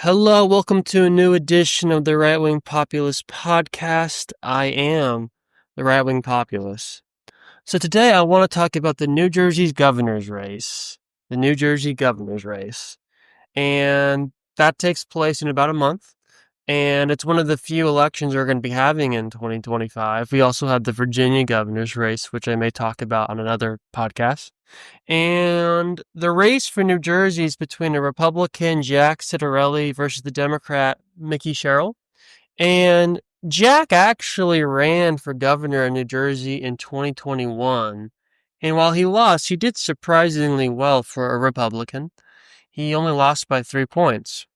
Hello, welcome to a new edition of the Right Wing Populist Podcast. I am the Right Wing Populist. So today I want to talk about the New Jersey governor's race. The New Jersey governor's race. And that takes place in about a month. And it's one of the few elections we're going to be having in 2025. We also have the Virginia governor's race, which I may talk about on another podcast. And the race for New Jersey is between a Republican, Jack Ciattarelli, versus the Democrat, Mikie Sherrill. And Jack actually ran for governor in New Jersey in 2021. And while he lost, he did surprisingly well for a Republican. He only lost by 3 points.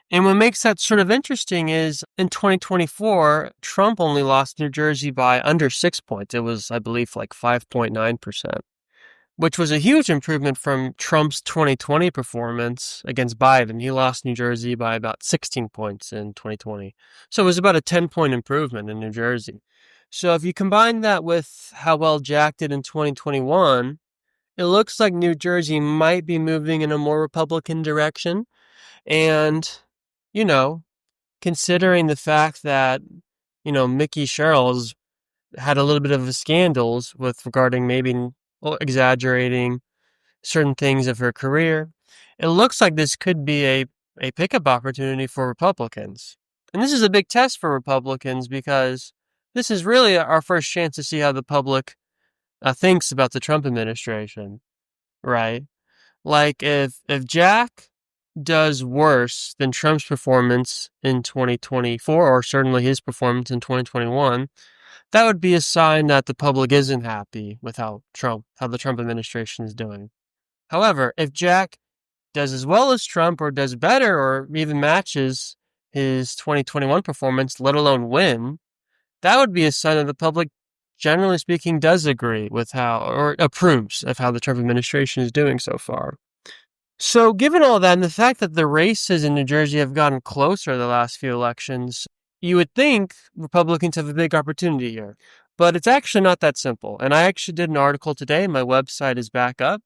And what makes that sort of interesting is in 2024, Trump only lost New Jersey by under 6 points. It was, I believe, like 5.9%, which was a huge improvement from Trump's 2020 performance against Biden. He lost New Jersey by about 16 points in 2020. So it was about a 10-point improvement in New Jersey. So if you combine that with how well Jack did in 2021, it looks like New Jersey might be moving in a more Republican direction. And, considering the fact that, Mikie Sherrill's had a little bit of a scandals with regarding maybe exaggerating certain things of her career, it looks like this could be a pickup opportunity for Republicans. And this is a big test for Republicans because this is really our first chance to see how the public thinks about the Trump administration, right? Like if Jack does worse than Trump's performance in 2024, or certainly his performance in 2021, that would be a sign that the public isn't happy with how the Trump administration is doing. However, if Jack does as well as Trump or does better or even matches his 2021 performance, let alone win, that would be a sign that the public, generally speaking, does agree with or approves of how the Trump administration is doing so far. So given all that and the fact that the races in New Jersey have gotten closer the last few elections, you would think Republicans have a big opportunity here. But it's actually not that simple. And I actually did an article today. My website is back up.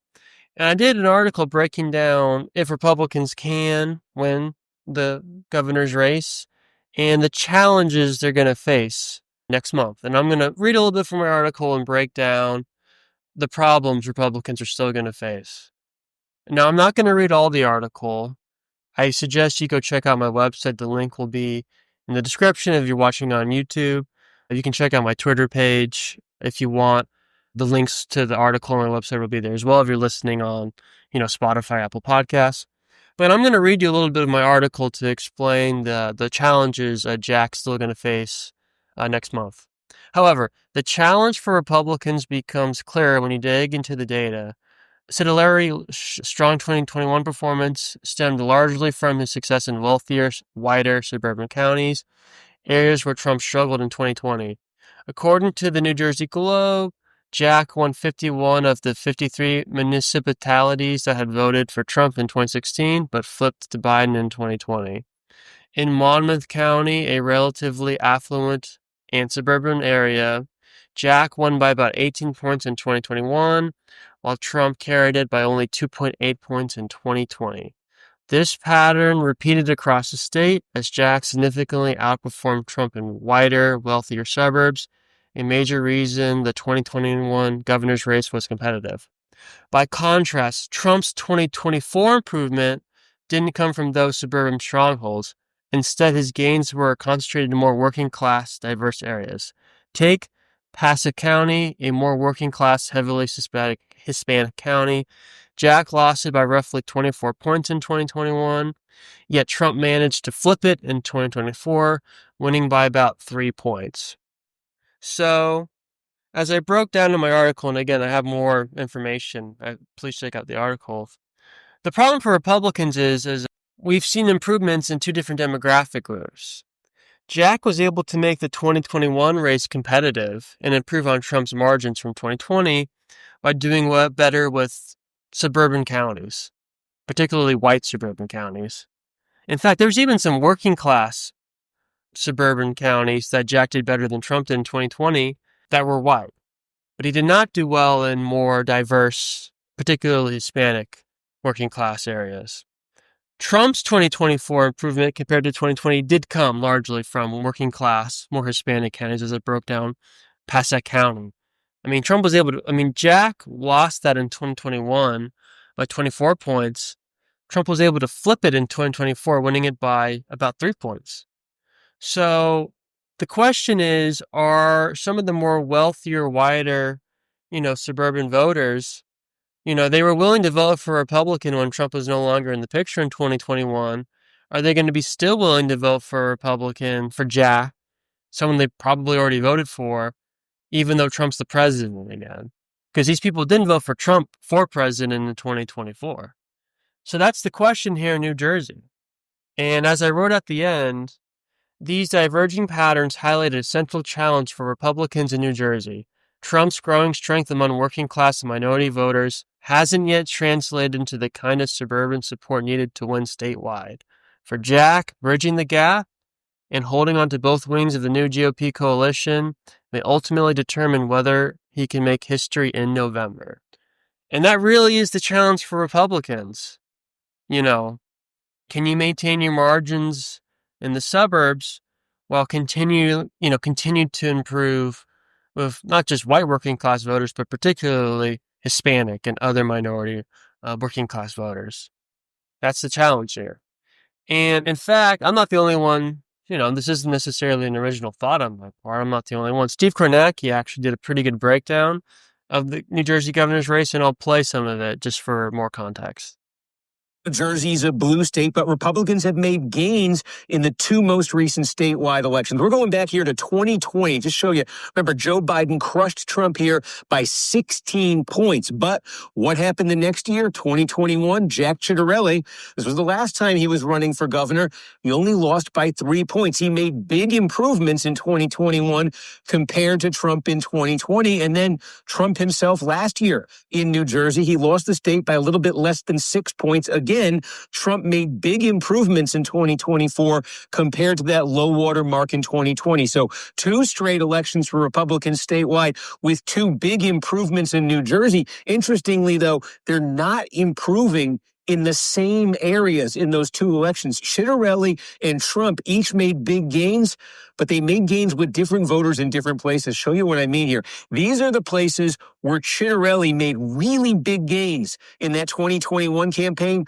And I did an article breaking down if Republicans can win the governor's race and the challenges they're going to face next month. And I'm going to read a little bit from my article and break down the problems Republicans are still going to face. Now, I'm not going to read all the article. I suggest you go check out my website. The link will be in the description if you're watching on YouTube. You can check out my Twitter page if you want. The links to the article on my website will be there as well if you're listening on, Spotify, Apple Podcasts. But I'm going to read you a little bit of my article to explain the challenges Jack's still going to face next month. However, the challenge for Republicans becomes clearer when you dig into the data. Ciattarelli's strong 2021 performance stemmed largely from his success in wealthier, wider suburban counties, areas where Trump struggled in 2020. According to the New Jersey Globe, Jack won 51 of the 53 municipalities that had voted for Trump in 2016, but flipped to Biden in 2020. In Monmouth County, a relatively affluent and suburban area, Jack won by about 18 points in 2021, while Trump carried it by only 2.8 points in 2020. This pattern repeated across the state as Jack significantly outperformed Trump in wider, wealthier suburbs, a major reason the 2021 governor's race was competitive. By contrast, Trump's 2024 improvement didn't come from those suburban strongholds. Instead, his gains were concentrated in more working-class, diverse areas. Take Passaic County, a more working-class, heavily Hispanic county. Jack lost it by roughly 24 points in 2021, yet Trump managed to flip it in 2024, winning by about 3 points. So, as I broke down in my article, and again, I have more information, please check out the article. The problem for Republicans is we've seen improvements in two different demographic groups. Jack was able to make the 2021 race competitive and improve on Trump's margins from 2020 by doing better with suburban counties, particularly white suburban counties. In fact, there's even some working class suburban counties that Jack did better than Trump did in 2020 that were white. But he did not do well in more diverse, particularly Hispanic working class areas. Trump's 2024 improvement compared to 2020 did come largely from working class, more Hispanic candidates as it broke down Passaic County. I mean, Trump was able to, I mean, Jack lost that in 2021 by 24 points. Trump was able to flip it in 2024, winning it by about 3 points. So the question is, are some of the more wealthier, wider, suburban voters, they were willing to vote for a Republican when Trump was no longer in the picture in 2021. Are they going to be still willing to vote for a Republican, for Jack, someone they probably already voted for, even though Trump's the president again? Because these people didn't vote for Trump for president in 2024. So that's the question here in New Jersey. And as I wrote at the end, these diverging patterns highlight a central challenge for Republicans in New Jersey. Trump's growing strength among working class and minority voters hasn't yet translated into the kind of suburban support needed to win statewide. For Jack, bridging the gap and holding on to both wings of the new GOP coalition may ultimately determine whether he can make history in November. And that really is the challenge for Republicans. Can you maintain your margins in the suburbs while continue to improve with not just white working class voters, but particularly Hispanic and other minority working class voters? That's the challenge here. And in fact, I'm not the only one. This isn't necessarily an original thought on my part. I'm not the only one. Steve Kornacki actually did a pretty good breakdown of the New Jersey governor's race, and I'll play some of it just for more context. New Jersey's a blue state, but Republicans have made gains in the two most recent statewide elections. We're going back here to 2020. Just show you. Remember, Joe Biden crushed Trump here by 16 points. But what happened the next year, 2021? Jack Ciattarelli, this was the last time he was running for governor. He only lost by 3 points. He made big improvements in 2021 compared to Trump in 2020. And then Trump himself last year in New Jersey, he lost the state by a little bit less than 6 points. Again, Trump made big improvements in 2024 compared to that low water mark in 2020. So 2 straight elections for Republicans statewide with 2 big improvements in New Jersey. Interestingly, though, they're not improving in the same areas in those 2 elections. Ciattarelli and Trump each made big gains, but they made gains with different voters in different places. Show you what I mean here. These are the places where Ciattarelli made really big gains in that 2021 campaign,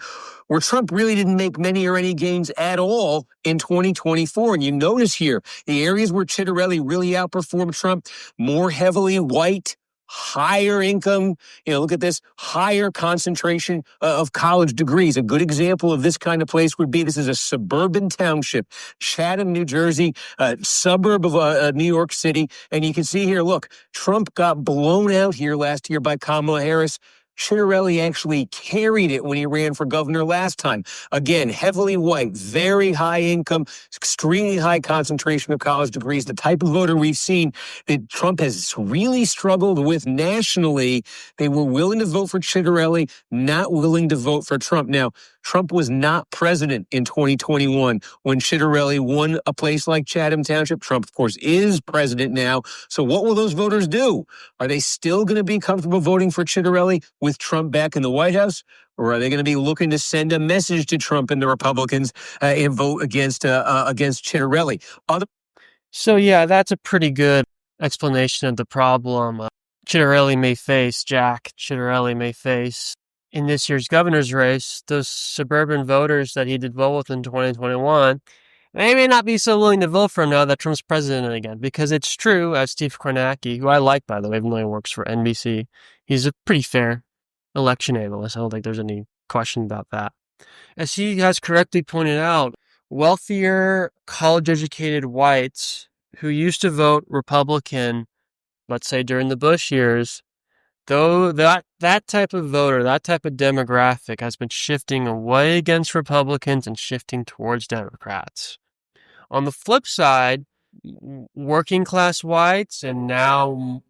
where Trump really didn't make many or any gains at all in 2024. And you notice here, the areas where Ciattarelli really outperformed Trump, more heavily white, higher income, look at this, higher concentration of college degrees. A good example of this kind of place would be, this is a suburban township, Chatham, New Jersey, a suburb of New York City. And you can see here, look, Trump got blown out here last year by Kamala Harris. Ciattarelli actually carried it when he ran for governor last time. Again, heavily white, very high income, extremely high concentration of college degrees, the type of voter we've seen that Trump has really struggled with nationally. They were willing to vote for Ciattarelli, not willing to vote for Trump. Now, Trump was not president in 2021 when Ciattarelli won a place like Chatham Township. Trump, of course, is president now. So what will those voters do? Are they still going to be comfortable voting for Ciattarelli with Trump back in the White House? Or are they going to be looking to send a message to Trump and the Republicans and vote against Ciattarelli? So yeah, that's a pretty good explanation of the problem Jack Ciattarelli may face in this year's governor's race. Those suburban voters that he did vote with in 2021 may not be so willing to vote for him now that Trump's president again, because it's true, as Steve Kornacki, who I like, by the way, even though he works for NBC, he's a pretty fair election analyst. I don't think there's any question about that. As he has correctly pointed out, wealthier, college-educated whites who used to vote Republican, let's say during the Bush years, though that type of voter, that type of demographic has been shifting away against Republicans and shifting towards Democrats. On the flip side, working class whites and now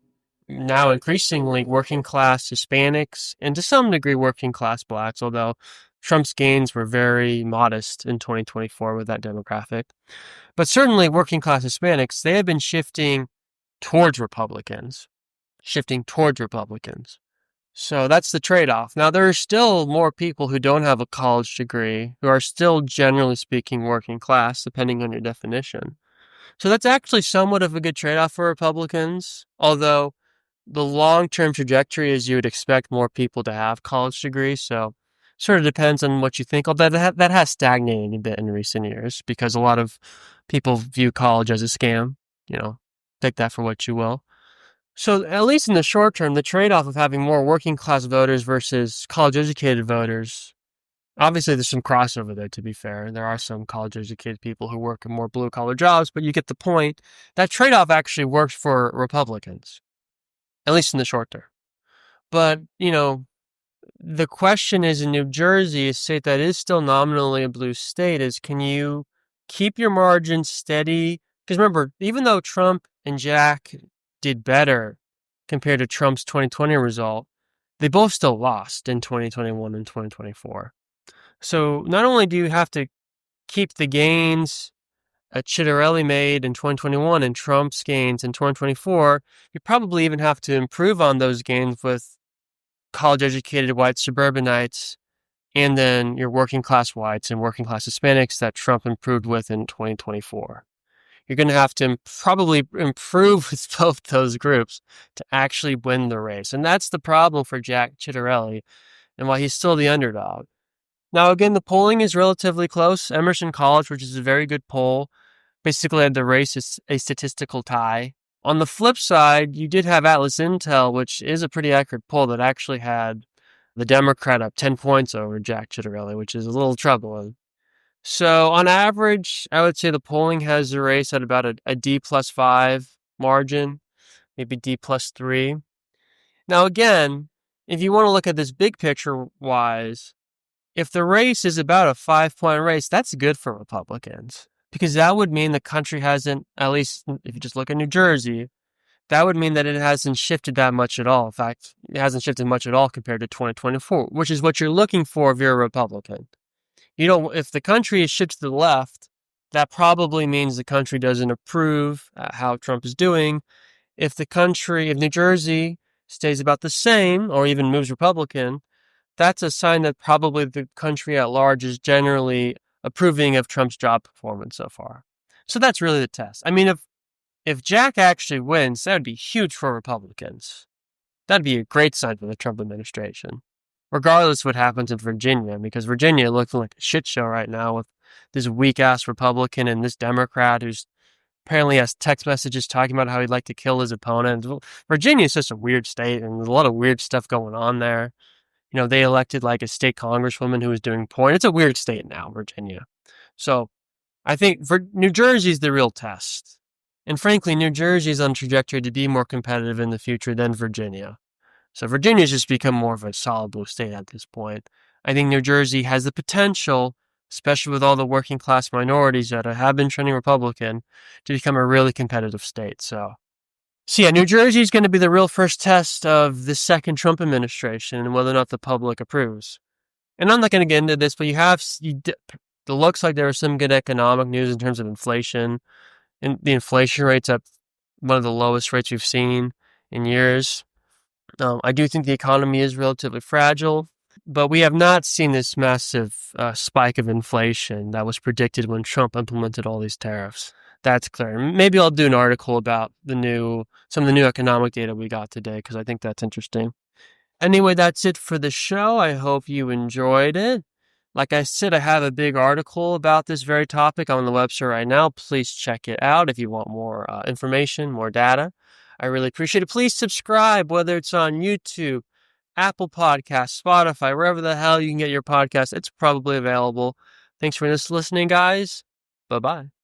increasingly working class Hispanics and to some degree working class blacks, although Trump's gains were very modest in 2024 with that demographic. But certainly working class Hispanics, they have been shifting towards Republicans. So that's the trade-off. Now, there are still more people who don't have a college degree, who are still, generally speaking, working class, depending on your definition. So that's actually somewhat of a good trade-off for Republicans, although the long-term trajectory is you would expect more people to have college degrees. So sort of depends on what you think. Although that has stagnated a bit in recent years because a lot of people view college as a scam. You know, take that for what you will. So at least in the short term, the trade-off of having more working class voters versus college educated voters, obviously there's some crossover there, to be fair. There are some college educated people who work in more blue collar jobs, but you get the point. That trade-off actually works for Republicans, at least in the short term. But, the question is in New Jersey, a state that is still nominally a blue state, is can you keep your margins steady? Because remember, even though Trump and Jack did better compared to Trump's 2020 result, they both still lost in 2021 and 2024. So not only do you have to keep the gains Ciattarelli made in 2021 and Trump's gains in 2024, you probably even have to improve on those gains with college-educated white suburbanites and then your working class whites and working class Hispanics that Trump improved with in 2024. You're going to have to probably improve with both those groups to actually win the race. And that's the problem for Jack Ciattarelli and why he's still the underdog. Now, again, the polling is relatively close. Emerson College, which is a very good poll, basically had the race as a statistical tie. On the flip side, you did have Atlas Intel, which is a pretty accurate poll that actually had the Democrat up 10 points over Jack Ciattarelli, which is a little troubling. So on average, I would say the polling has the race at about a D+5 margin, maybe D+3. Now again, if you want to look at this big picture wise, if the race is about a 5-point race, that's good for Republicans because that would mean the country hasn't, at least if you just look at New Jersey, that would mean that it hasn't shifted that much at all. In fact, it hasn't shifted much at all compared to 2024, which is what you're looking for if you're a Republican. If the country is shifted to the left, that probably means the country doesn't approve how Trump is doing. If New Jersey stays about the same or even moves Republican, that's a sign that probably the country at large is generally approving of Trump's job performance so far. So that's really the test. I mean, if Jack actually wins, that would be huge for Republicans. That'd be a great sign for the Trump administration, regardless of what happens in Virginia, because Virginia looks like a shit show right now with this weak-ass Republican and this Democrat who's apparently has text messages talking about how he'd like to kill his opponent. Virginia is just a weird state, and there's a lot of weird stuff going on there. They elected like a state congresswoman who was doing porn. It's a weird state now, Virginia. So I think New Jersey's the real test. And frankly, New Jersey's on trajectory to be more competitive in the future than Virginia. So Virginia's just become more of a solid blue state at this point. I think New Jersey has the potential, especially with all the working class minorities that have been trending Republican, to become a really competitive state. So yeah, New Jersey is going to be the real first test of the second Trump administration and whether or not the public approves. And I'm not going to get into this, but it looks like there was some good economic news in terms of inflation. And the inflation rate's up one of the lowest rates we've seen in years. I do think the economy is relatively fragile, but we have not seen this massive spike of inflation that was predicted when Trump implemented all these tariffs. That's clear. Maybe I'll do an article about some of the new economic data we got today because I think that's interesting. Anyway, that's it for the show. I hope you enjoyed it. Like I said, I have a big article about this very topic on the website right now. Please check it out if you want more information, more data. I really appreciate it. Please subscribe, whether it's on YouTube, Apple Podcasts, Spotify, wherever the hell you can get your podcast. It's probably available. Thanks for listening, guys. Bye-bye.